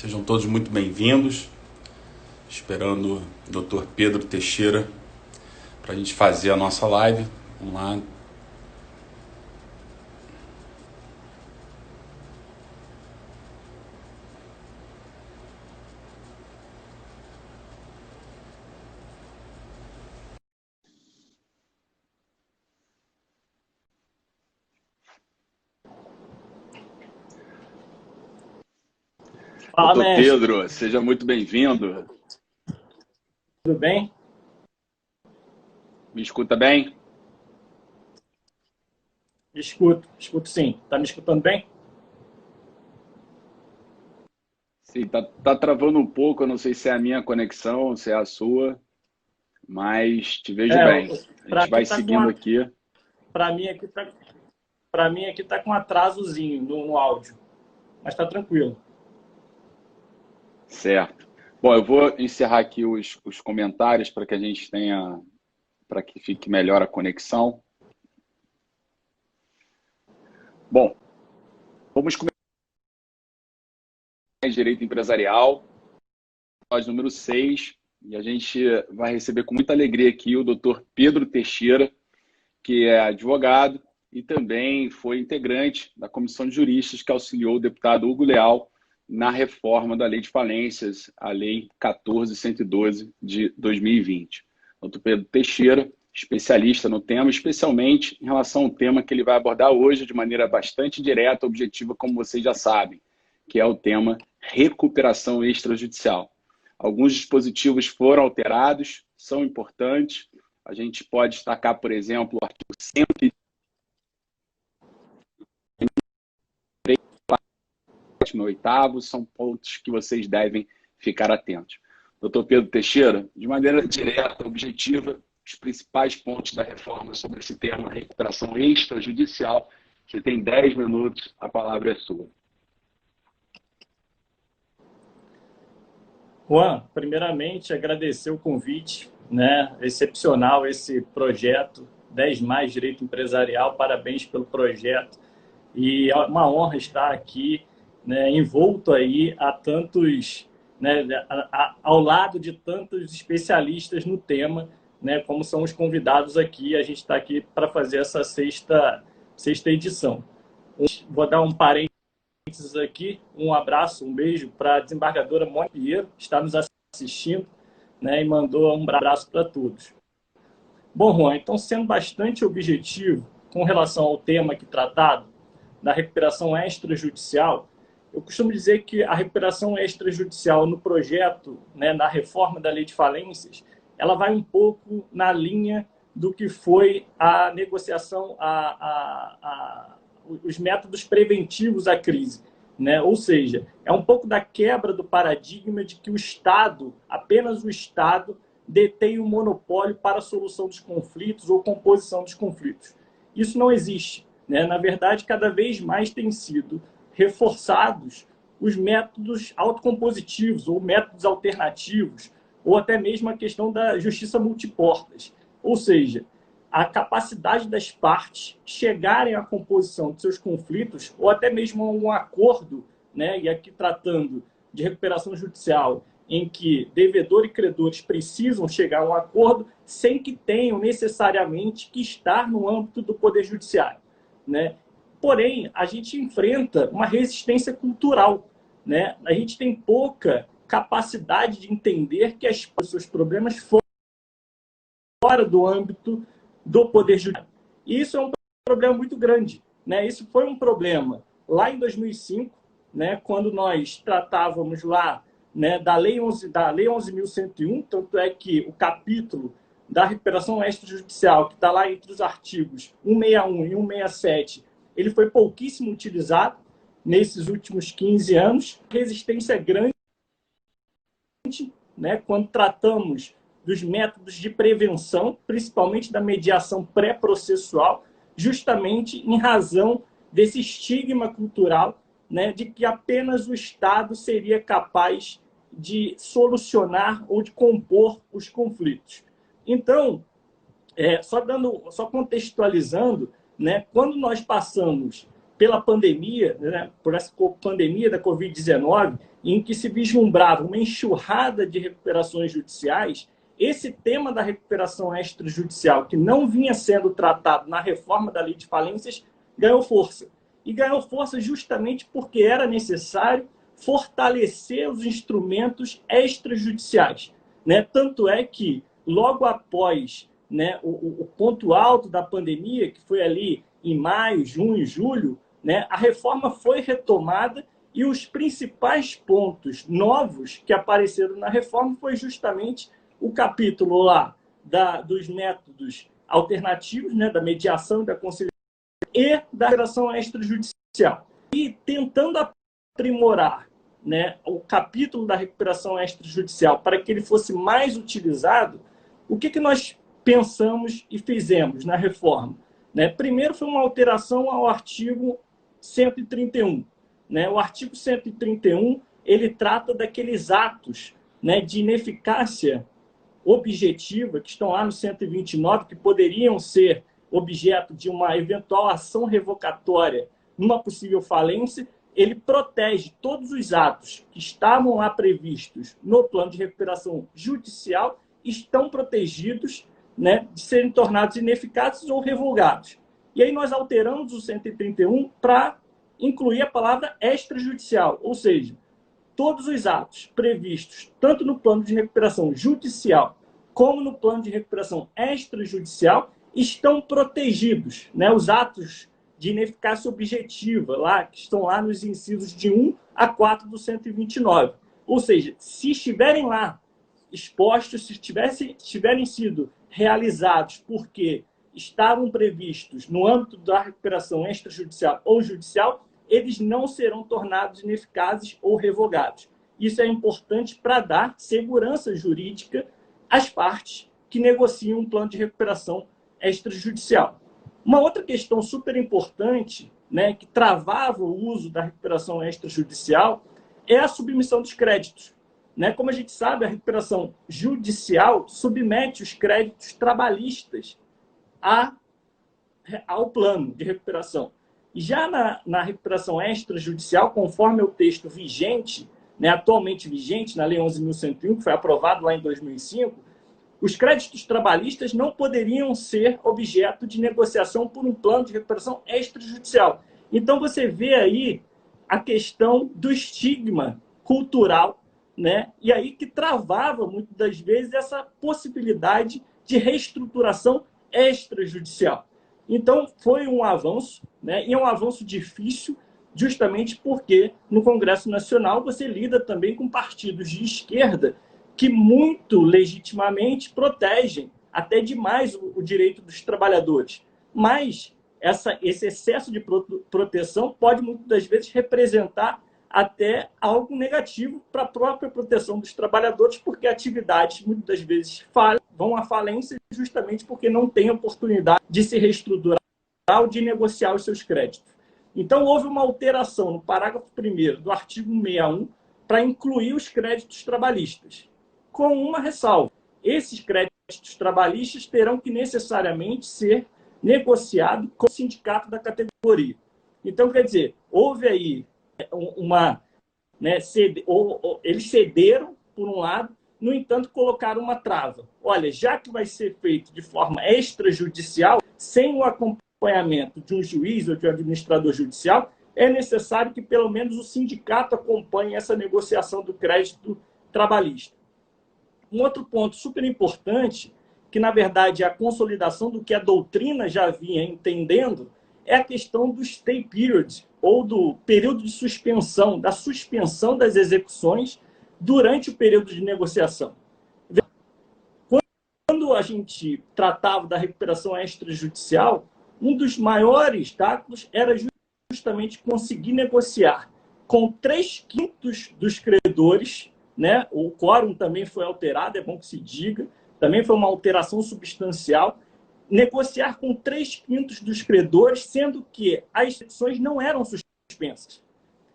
Sejam todos muito bem-vindos. Esperando o Dr. Pedro Teixeira para a gente fazer a nossa live. Vamos lá. Fala, Dr. mestre. Pedro, seja muito bem-vindo. Tudo bem? Me escuta bem? Escuto sim. Tá me escutando bem? Sim, tá travando um pouco. Eu não sei se é a minha conexão ou se é a sua, mas te vejo É, bem. A para gente aqui vai tá com seguindo aqui. para mim aqui tá com um atrasozinho no áudio, mas tá tranquilo. Certo. Bom, eu vou encerrar aqui os comentários para que a gente tenha, para que fique melhor a conexão. Bom, vamos começar com direito empresarial, número 6, e a gente vai receber com muita alegria aqui o Dr. Pedro Teixeira, que é advogado e também foi integrante da comissão de juristas que auxiliou o deputado Hugo Leal na reforma da Lei de Falências, a Lei 14.112 de 2020. Dr. Pedro Teixeira, especialista no tema, especialmente em relação ao tema que ele vai abordar hoje de maneira bastante direta, objetiva, como vocês já sabem, que é o tema recuperação extrajudicial. Alguns dispositivos foram alterados, são importantes. A gente pode destacar, por exemplo, o artigo 108º, são pontos que vocês devem ficar atentos. Doutor Pedro Teixeira, de maneira direta, objetiva, os principais pontos da reforma sobre esse tema, recuperação extrajudicial. Você tem 10 minutos, a palavra é sua. Juan, primeiramente agradecer o convite, né? Excepcional esse projeto 10 mais Direito Empresarial. Parabéns pelo projeto. E é uma honra estar aqui, né, envolto aí a tantos, né, ao lado de tantos especialistas no tema, né, como são os convidados aqui. A gente está aqui para fazer essa sexta edição. Vou dar um parênteses aqui, um abraço, um beijo para a desembargadora Mônica Pinheiro, que está nos assistindo, né, e mandou um abraço para todos. Bom, Juan, então, sendo bastante objetivo com relação ao tema aqui tratado, da recuperação extrajudicial, eu costumo dizer que a recuperação extrajudicial no projeto, né, na reforma da Lei de Falências, ela vai um pouco na linha do que foi a negociação, os métodos preventivos à crise, né? Ou seja, é um pouco da quebra do paradigma de que o Estado, apenas o Estado, detém o monopólio para a solução dos conflitos ou composição dos conflitos. Isso não existe, né? Na verdade, cada vez mais têm sido reforçados os métodos autocompositivos ou métodos alternativos, ou até mesmo a questão da justiça multiportas. Ou seja, a capacidade das partes chegarem à composição de seus conflitos ou até mesmo a um acordo, né? E aqui tratando de recuperação judicial, em que devedor e credores precisam chegar a um acordo sem que tenham necessariamente que estar no âmbito do Poder Judiciário, né? Porém, a gente enfrenta uma resistência cultural, né? A gente tem pouca capacidade de entender que os seus problemas fora do âmbito do Poder Judiciário. E isso é um problema muito grande, né? Isso foi um problema lá em 2005, né, quando nós tratávamos lá, né, da Lei 11.101, tanto é que o capítulo da recuperação extrajudicial, que está lá entre os artigos 161 e 167, ele foi pouquíssimo utilizado nesses últimos 15 anos. Resistência grande, né, quando tratamos dos métodos de prevenção, principalmente da mediação pré-processual, justamente em razão desse estigma cultural, né, de que apenas o Estado seria capaz de solucionar ou de compor os conflitos. Então, só contextualizando, né, quando nós passamos pela pandemia, né, por essa pandemia da Covid-19, em que se vislumbrava uma enxurrada de recuperações judiciais, esse tema da recuperação extrajudicial, que não vinha sendo tratado na reforma da lei de falências, ganhou força. E ganhou força justamente porque era necessário fortalecer os instrumentos extrajudiciais, né? Tanto é que, logo após, né, o ponto alto da pandemia, que foi ali em maio, junho, julho, né, a reforma foi retomada e os principais pontos novos que apareceram na reforma foi justamente o capítulo lá dos métodos alternativos, né, da mediação e da conciliação e da recuperação extrajudicial. E tentando aprimorar, né, o capítulo da recuperação extrajudicial para que ele fosse mais utilizado, o que nós pensamos e fizemos na reforma? Né? Primeiro foi uma alteração ao artigo 131. Né? O artigo 131 ele trata daqueles atos, né, de ineficácia objetiva que estão lá no 129, que poderiam ser objeto de uma eventual ação revocatória numa possível falência. Ele protege todos os atos que estavam lá previstos no plano de recuperação judicial, estão protegidos, né, de serem tornados ineficazes ou revogados. E aí nós alteramos o 131 para incluir a palavra extrajudicial, ou seja, todos os atos previstos, tanto no plano de recuperação judicial como no plano de recuperação extrajudicial, estão protegidos. Né? Os atos de ineficácia objetiva, lá, que estão lá nos incisos de 1 a 4 do 129. Ou seja, se estiverem lá expostos, se tiverem sido realizados porque estavam previstos no âmbito da recuperação extrajudicial ou judicial, eles não serão tornados ineficazes ou revogados. Isso é importante para dar segurança jurídica às partes que negociam um plano de recuperação extrajudicial. Uma outra questão super importante, né, que travava o uso da recuperação extrajudicial é a submissão dos créditos. Né? Como a gente sabe, a recuperação judicial submete os créditos trabalhistas ao plano de recuperação. E já na recuperação extrajudicial, conforme o texto vigente, né, atualmente vigente, na Lei 11.101, que foi aprovado lá em 2005, os créditos trabalhistas não poderiam ser objeto de negociação por um plano de recuperação extrajudicial. Então, você vê aí a questão do estigma cultural, né? E aí que travava, muitas das vezes, essa possibilidade de reestruturação extrajudicial. Então, foi um avanço, né? E é um avanço difícil, justamente porque no Congresso Nacional você lida também com partidos de esquerda que muito legitimamente protegem até demais o direito dos trabalhadores. Mas esse excesso de proteção pode, muitas das vezes, representar até algo negativo para a própria proteção dos trabalhadores, porque atividades, muitas das vezes, vão à falência justamente porque não têm oportunidade de se reestruturar ou de negociar os seus créditos. Então, houve uma alteração no parágrafo 1º do artigo 61 para incluir os créditos trabalhistas, com uma ressalva. Esses créditos trabalhistas terão que necessariamente ser negociados com o sindicato da categoria. Então, quer dizer, houve aí eles cederam, por um lado, no entanto, colocaram uma trava. Olha, já que vai ser feito de forma extrajudicial, sem o acompanhamento de um juiz ou de um administrador judicial, é necessário que pelo menos o sindicato acompanhe essa negociação do crédito trabalhista. Um outro ponto super importante, que na verdade é a consolidação do que a doutrina já vinha entendendo, é a questão do stay period, ou do período de suspensão, da suspensão das execuções durante o período de negociação. Quando a gente tratava da recuperação extrajudicial, um dos maiores obstáculos era justamente conseguir negociar com 3/5 dos credores, né? O quórum também foi alterado, é bom que se diga, também foi uma alteração substancial, negociar com 3/5 dos credores, sendo que as execuções não eram suspensas.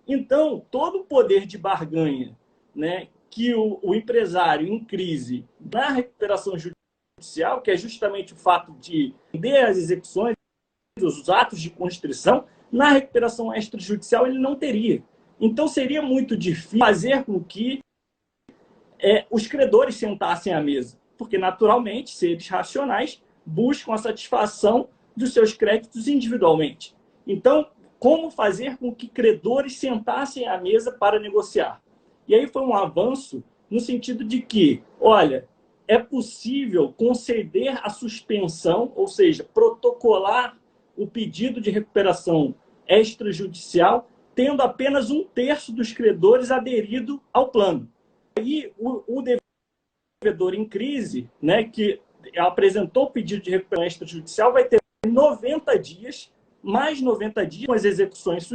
Então, todo o poder de barganha, né, que o empresário em crise na recuperação judicial, que é justamente o fato de vender as execuções, os atos de constrição, Na recuperação extrajudicial, ele não teria. Então, seria muito difícil fazer com que os credores sentassem à mesa, porque, naturalmente, seres racionais buscam a satisfação dos seus créditos individualmente. Então, como fazer com que credores sentassem à mesa para negociar? E aí foi um avanço no sentido de que, olha, é possível conceder a suspensão, ou seja, protocolar o pedido de recuperação extrajudicial, tendo apenas 1/3 dos credores aderido ao plano. Aí o devedor em crise, né, que apresentou o pedido de recuperação extrajudicial, vai ter 90 dias, mais 90 dias, com as execuções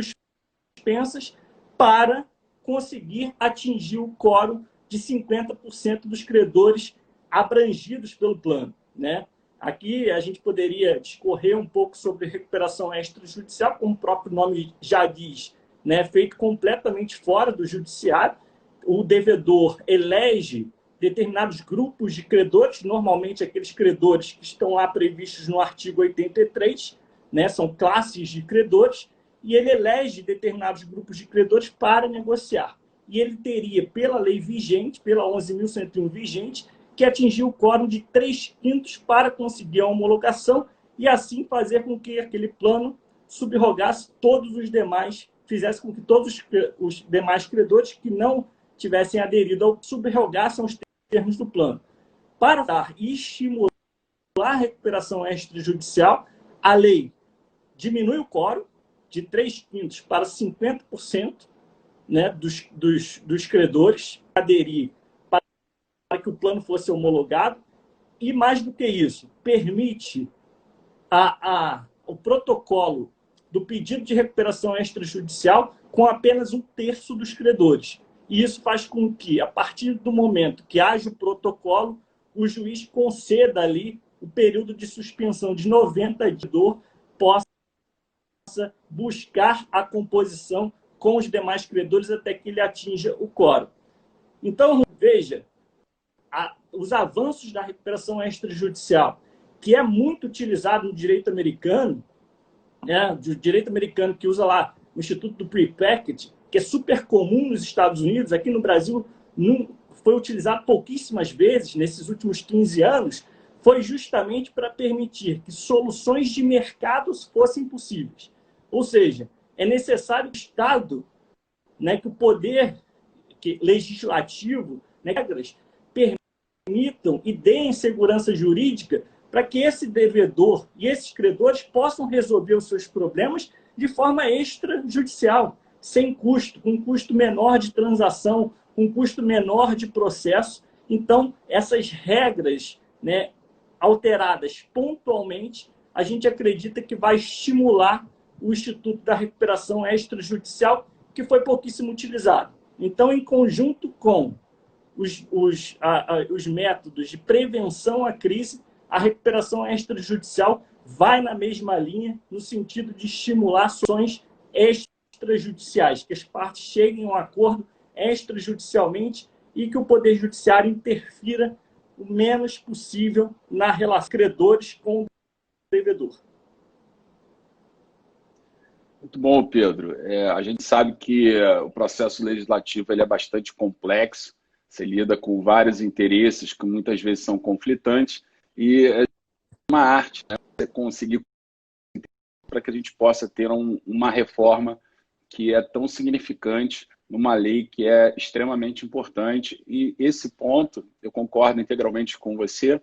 suspensas, para conseguir atingir o quórum de 50% dos credores abrangidos pelo plano, né? Aqui a gente poderia discorrer um pouco sobre recuperação extrajudicial, como o próprio nome já diz, né? Feito completamente fora do judiciário. O devedor elege determinados grupos de credores, normalmente aqueles credores que estão lá previstos no artigo 83, né? São classes de credores, e ele elege determinados grupos de credores para negociar. E ele teria, pela lei vigente, pela 11.101 vigente, que atingir o quórum de 3/5 para conseguir a homologação e assim fazer com que aquele plano subrogasse todos os demais, fizesse com que todos os demais credores que não tivessem aderido ao subrogassem os termos do plano. Para dar e estimular a recuperação extrajudicial, a lei diminui o quórum de 3/5 para 50%, né, dos credores aderir para que o plano fosse homologado, e mais do que isso, permite o protocolo do pedido de recuperação extrajudicial com apenas 1/3 dos credores. E isso faz com que, a partir do momento que haja o protocolo, o juiz conceda ali o período de suspensão de 90 dias, possa buscar a composição com os demais credores até que ele atinja o quórum. Então, veja, os avanços da recuperação extrajudicial, que é muito utilizado no direito americano, né, do direito americano que usa lá o Instituto do Prepackaged, que é super comum nos Estados Unidos, aqui no Brasil não foi utilizado pouquíssimas vezes nesses últimos 15 anos, foi justamente para permitir que soluções de mercados fossem possíveis. Ou seja, é necessário que o Estado, né, que o poder legislativo, né, regras, permitam e deem segurança jurídica para que esse devedor e esses credores possam resolver os seus problemas de forma extrajudicial, sem custo, com um custo menor de transação, com um custo menor de processo. Então, essas regras, né, alteradas pontualmente, a gente acredita que vai estimular o Instituto da Recuperação Extrajudicial, que foi pouquíssimo utilizado. Então, em conjunto com os métodos de prevenção à crise, a recuperação extrajudicial vai na mesma linha, no sentido de estimular ações extrajudiciais, que as partes cheguem a um acordo extrajudicialmente e que o Poder Judiciário interfira o menos possível na relação credores com o devedor. Muito bom, Pedro. A gente sabe que o processo legislativo ele é bastante complexo, você lida com vários interesses que muitas vezes são conflitantes e é uma arte, né? Você conseguir para que a gente possa ter uma reforma que é tão significante numa lei que é extremamente importante. E esse ponto, eu concordo integralmente com você,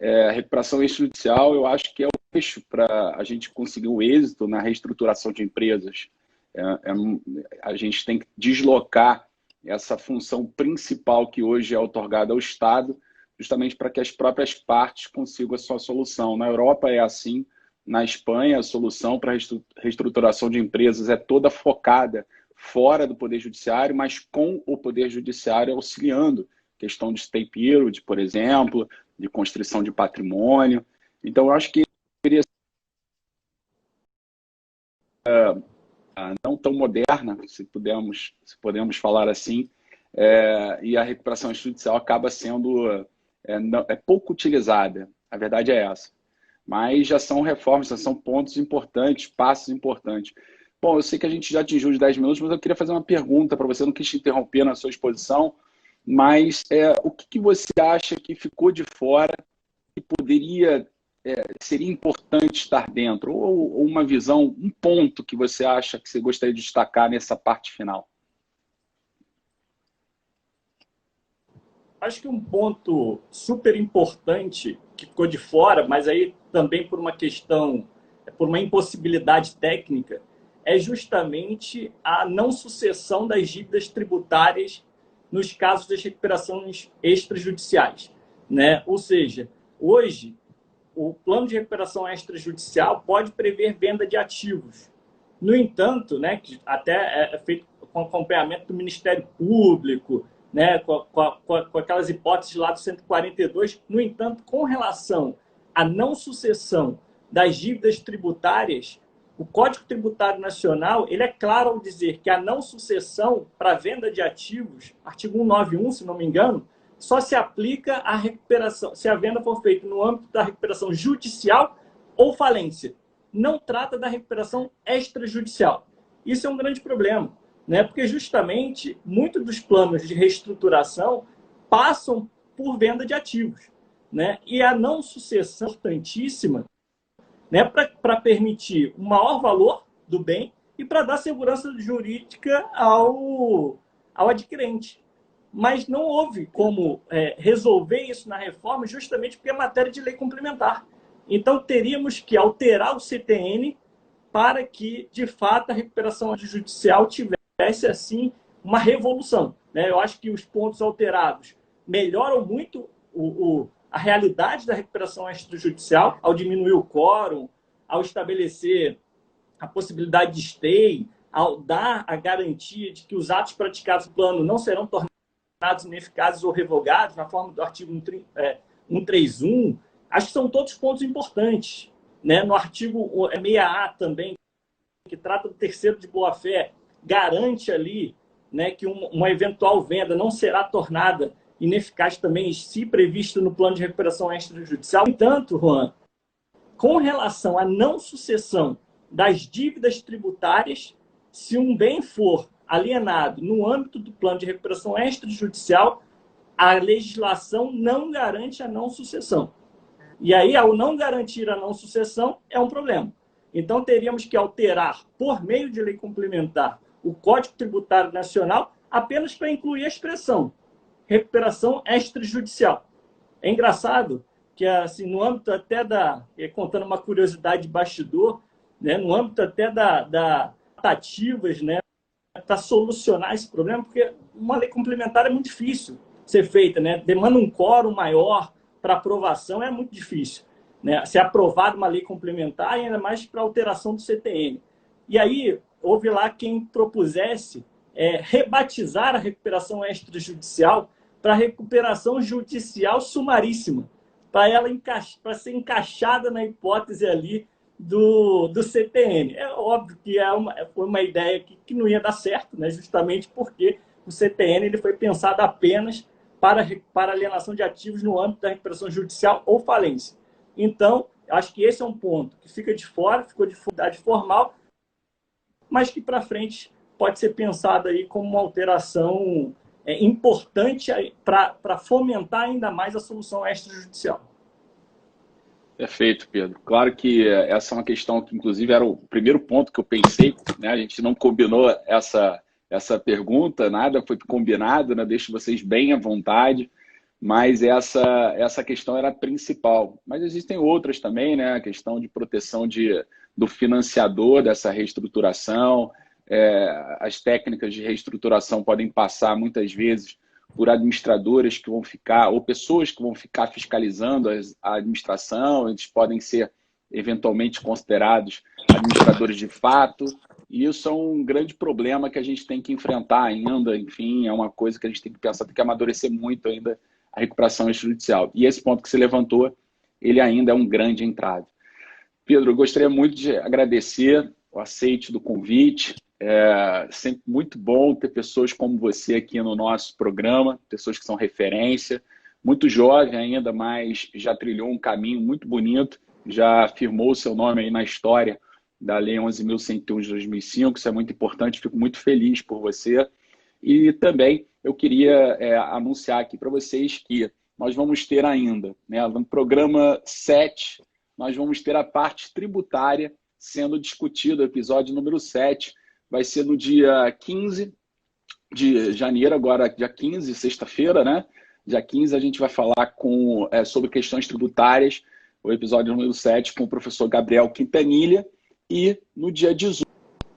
a recuperação extrajudicial, eu acho que é o eixo para a gente conseguir o êxito na reestruturação de empresas. A gente tem que deslocar essa função principal que hoje é outorgada ao Estado, justamente para que as próprias partes consigam a sua solução. Na Europa é assim, na Espanha a solução para a reestruturação de empresas é toda focada fora do Poder Judiciário, mas com o Poder Judiciário auxiliando, questão de stay period, por exemplo, de constrição de patrimônio. Então, eu acho que deveria ser não tão moderna, se podemos falar assim, e a recuperação extrajudicial acaba sendo pouco utilizada. A verdade é essa. Mas já são reformas, já são pontos importantes, passos importantes. Bom, eu sei que a gente já atingiu os 10 minutos, mas eu queria fazer uma pergunta para você. Eu não quis te interromper na sua exposição, mas o que você acha que ficou de fora e poderia, seria importante estar dentro? Ou uma visão, um ponto que você acha que você gostaria de destacar nessa parte final? Acho que um ponto super importante que ficou de fora, mas aí também por uma questão, por uma impossibilidade técnica, é justamente a não sucessão das dívidas tributárias nos casos das recuperações extrajudiciais, né? Ou seja, hoje o plano de recuperação extrajudicial pode prever venda de ativos. No entanto, né, que até é feito com acompanhamento do Ministério Público, né, com aquelas hipóteses lá do 142. No entanto, com relação à não sucessão das dívidas tributárias, o Código Tributário Nacional ele é claro ao dizer que a não sucessão para venda de ativos, artigo 191, se não me engano, só se aplica à recuperação, se a venda for feita no âmbito da recuperação judicial ou falência. Não trata da recuperação extrajudicial. Isso é um grande problema, né? Porque justamente muitos dos planos de reestruturação passam por venda de ativos, né? E a não sucessão é importantíssima, né, para permitir um maior valor do bem e para dar segurança jurídica ao adquirente. Mas não houve como resolver isso na reforma, justamente porque é matéria de lei complementar. Então, teríamos que alterar o CTN para que, de fato, a recuperação judicial tivesse, assim, uma revolução, né? Eu acho que os pontos alterados melhoram muito a realidade da recuperação extrajudicial, ao diminuir o quórum, ao estabelecer a possibilidade de stay, ao dar a garantia de que os atos praticados no plano não serão tornados ineficazes ou revogados, na forma do artigo 131. Acho que são todos pontos importantes, né? No artigo 6A também, que trata do terceiro de boa-fé, garante ali, né, que uma eventual venda não será tornada ineficaz também, se previsto no plano de recuperação extrajudicial. No entanto, Juan, com relação à não sucessão das dívidas tributárias, se um bem for alienado no âmbito do plano de recuperação extrajudicial, a legislação não garante a não sucessão. E aí, ao não garantir a não sucessão, é um problema. Então, teríamos que alterar, por meio de lei complementar, o Código Tributário Nacional apenas para incluir a expressão recuperação extrajudicial. É engraçado que, assim, no âmbito até contando uma curiosidade de bastidor, né, no âmbito até da tratativas, né, para solucionar esse problema, porque uma lei complementar é muito difícil ser feita, né? Demanda um quórum maior para aprovação, é muito difícil, né? Ser aprovada uma lei complementar, ainda mais para alteração do CTN. E aí, houve lá quem propusesse rebatizar a recuperação extrajudicial para recuperação judicial sumaríssima, para ela ser encaixada na hipótese ali do CTN. É óbvio que foi uma ideia que não ia dar certo, né? Justamente porque o CTN ele foi pensado apenas para alienação de ativos no âmbito da recuperação judicial ou falência. Então, acho que esse é um ponto que fica de fora, ficou de dificuldade formal, mas que para frente pode ser pensado aí como uma alteração importante para fomentar ainda mais a solução extrajudicial. Perfeito, Pedro. Claro que essa é uma questão que, inclusive, era o primeiro ponto que eu pensei, né? A gente não combinou essa pergunta, nada foi combinado, né? Deixo vocês bem à vontade, mas essa questão era a principal. Mas existem outras também, né? A questão de proteção do financiador dessa reestruturação. As técnicas de reestruturação podem passar, muitas vezes, por administradoras que vão ficar, ou pessoas que vão ficar fiscalizando a administração, eles podem ser eventualmente considerados administradores de fato, e isso é um grande problema que a gente tem que enfrentar ainda, enfim, é uma coisa que a gente tem que pensar, tem que amadurecer muito ainda a recuperação extrajudicial. E esse ponto que você levantou, ele ainda é um grande entrave. Pedro, eu gostaria muito de agradecer o aceite do convite. É sempre muito bom ter pessoas como você aqui no nosso programa, pessoas que são referência, muito jovem ainda, mas já trilhou um caminho muito bonito, já firmou o seu nome aí na história da Lei 11.101 de 2005. Isso é muito importante, fico muito feliz por você. E também eu queria anunciar aqui para vocês que nós vamos ter ainda, né, no programa 7, nós vamos ter a parte tributária sendo discutida, o episódio número 7, vai ser no dia 15 de janeiro, agora dia 15, sexta-feira, né? Dia 15 a gente vai falar sobre questões tributárias, o episódio número 7, com o professor Gabriel Quintanilha, e no dia 18,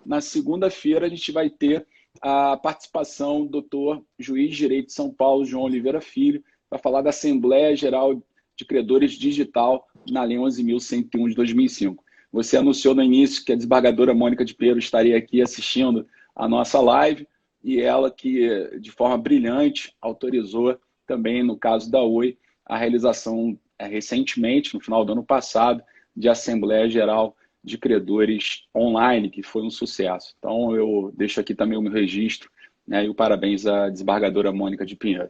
na segunda-feira, a gente vai ter a participação do doutor juiz de direito de São Paulo, João Oliveira Filho, para falar da Assembleia Geral de Credores Digital na Lei 11.101 de 2005. Você anunciou no início que a desembargadora Mônica de Pinheiro estaria aqui assistindo a nossa live, e ela que, de forma brilhante, autorizou também, no caso da Oi, a realização recentemente, no final do ano passado, de Assembleia Geral de Credores online, que foi um sucesso. Então, eu deixo aqui também o meu registro, né, e o parabéns à desembargadora Mônica de Pinheiro.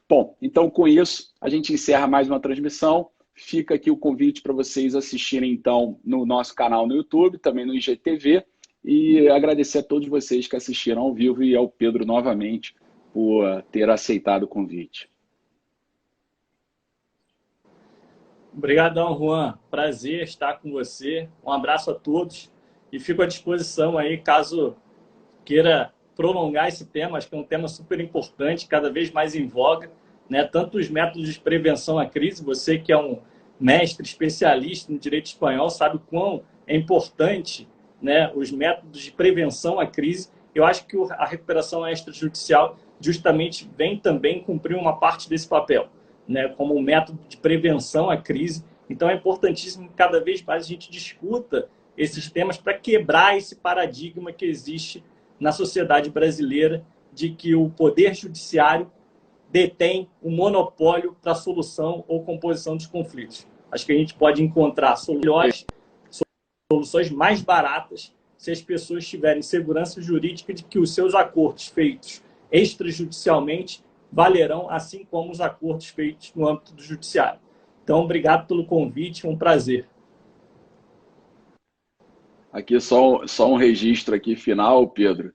Bom, então com isso, a gente encerra mais uma transmissão. Fica aqui o convite para vocês assistirem, então, no nosso canal no YouTube, também no IGTV, e agradecer a todos vocês que assistiram ao vivo e ao Pedro novamente por ter aceitado o convite. Obrigadão, Juan. Prazer estar com você. Um abraço a todos e fico à disposição aí, caso queira prolongar esse tema. Acho que é um tema super importante, cada vez mais em voga, né? Tanto os métodos de prevenção à crise, você que é um mestre especialista no direito espanhol sabe o quão é importante, né, os métodos de prevenção à crise. Eu acho que a recuperação extrajudicial justamente vem também cumprir uma parte desse papel, né, como um método de prevenção à crise. Então é importantíssimo que cada vez mais a gente discuta esses temas para quebrar esse paradigma que existe na sociedade brasileira de que o poder judiciário detém o monopólio para a solução ou composição dos conflitos. Acho que a gente pode encontrar soluções mais baratas se as pessoas tiverem segurança jurídica de que os seus acordos feitos extrajudicialmente valerão, assim como os acordos feitos no âmbito do judiciário. Então, obrigado pelo convite, um prazer. Aqui só um registro aqui final, Pedro.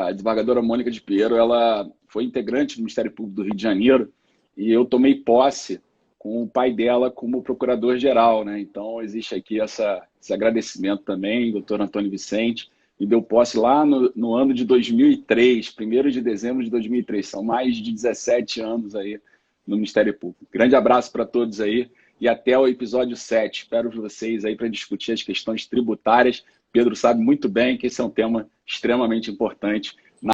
A desembargadora Mônica de Pinheiro, ela foi integrante do Ministério Público do Rio de Janeiro e eu tomei posse com o pai dela como procurador-geral, né? Então, existe aqui esse agradecimento também, doutor Antônio Vicente, e deu posse lá no ano de 2003, 1º de dezembro de 2003. São mais de 17 anos aí no Ministério Público. Grande abraço para todos aí e até o episódio 7. Espero vocês aí para discutir as questões tributárias. Pedro sabe muito bem que esse é um tema extremamente importante